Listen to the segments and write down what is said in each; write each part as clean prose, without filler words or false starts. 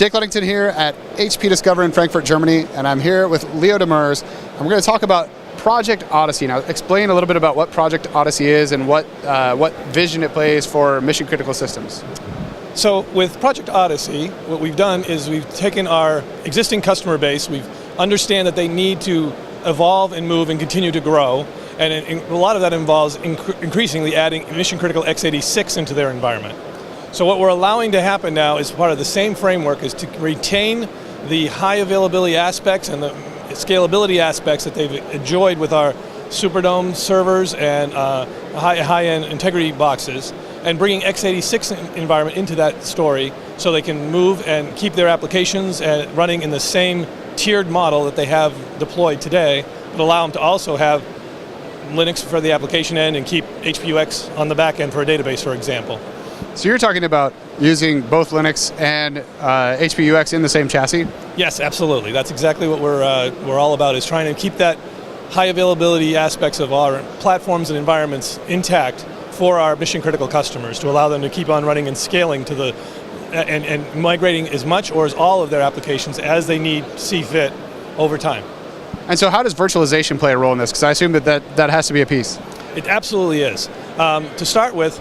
Jake Ludington here at HP Discover in Frankfurt, Germany, and I'm here with Leo Demers, and we're going to talk about Project Odyssey. Now, explain a little bit about what Project Odyssey is and what vision it plays for mission-critical systems. So with Project Odyssey, what we've done is we've taken our existing customer base, we understand that they need to evolve and move and continue to grow, and a lot of that involves increasingly adding mission-critical x86 into their environment. So what we're allowing to happen now is part of the same framework is to retain the high availability aspects and the scalability aspects that they've enjoyed with our Superdome servers and high-end integrity boxes, and bringing x86 environment into that story so they can move and keep their applications running in the same tiered model that they have deployed today, but allow them to also have Linux for the application end and keep HPUX on the back end for a database, for example. So you're talking about using both Linux and HPUX in the same chassis? Yes, absolutely. That's exactly what we're all about, is trying to keep that high availability aspects of our platforms and environments intact for our mission critical customers, to allow them to keep on running and scaling to the and migrating as much or as all of their applications as they see fit over time. And so how does virtualization play a role in this? Because I assume that has to be a piece. It absolutely is. To start with,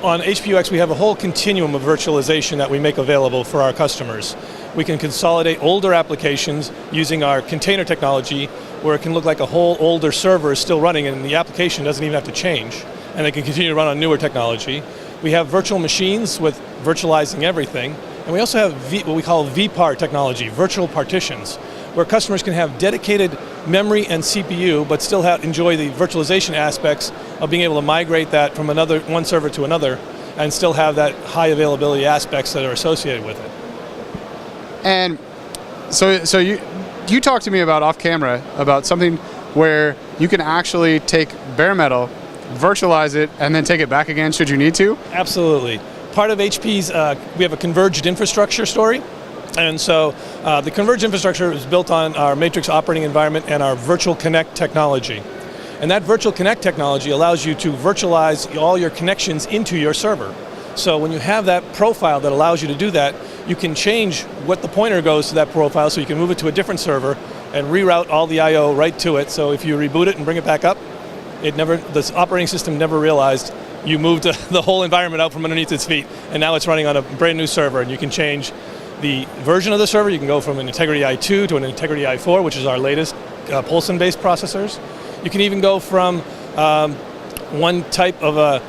on HPUX we have a whole continuum of virtualization that we make available for our customers. We can consolidate older applications using our container technology, where it can look like a whole older server is still running and the application doesn't even have to change, and they can continue to run on newer technology. We have virtual machines with virtualizing everything, and we also have what we call VPAR technology, virtual partitions, where customers can have dedicated memory and CPU, but still enjoy the virtualization aspects of being able to migrate that from one server to another, and still have that high availability aspects that are associated with it. And so you talked to me about off camera about something where you can actually take bare metal, virtualize it, and then take it back again should you need to? Absolutely. Part of HP's, we have a converged infrastructure story. And so the converged infrastructure is built on our Matrix operating environment and our Virtual Connect technology. And that Virtual Connect technology allows you to virtualize all your connections into your server. So when you have that profile that allows you to do that, you can change what the pointer goes to that profile, so you can move it to a different server and reroute all the I/O right to it. So if you reboot it and bring it back up, the operating system never realized you moved the whole environment out from underneath its feet, and now it's running on a brand new server, and you can change the version of the server. You can go from an Integrity i2 to an Integrity i4, which is our latest Polson-based processors. You can even go from one type of a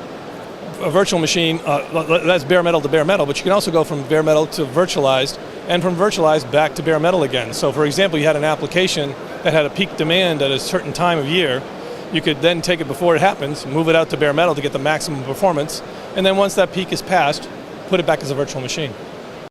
virtual machine, that's bare metal to bare metal, but you can also go from bare metal to virtualized, and from virtualized back to bare metal again. So for example, you had an application that had a peak demand at a certain time of year. You could then take it before it happens, move it out to bare metal to get the maximum performance, and then once that peak is passed, put it back as a virtual machine.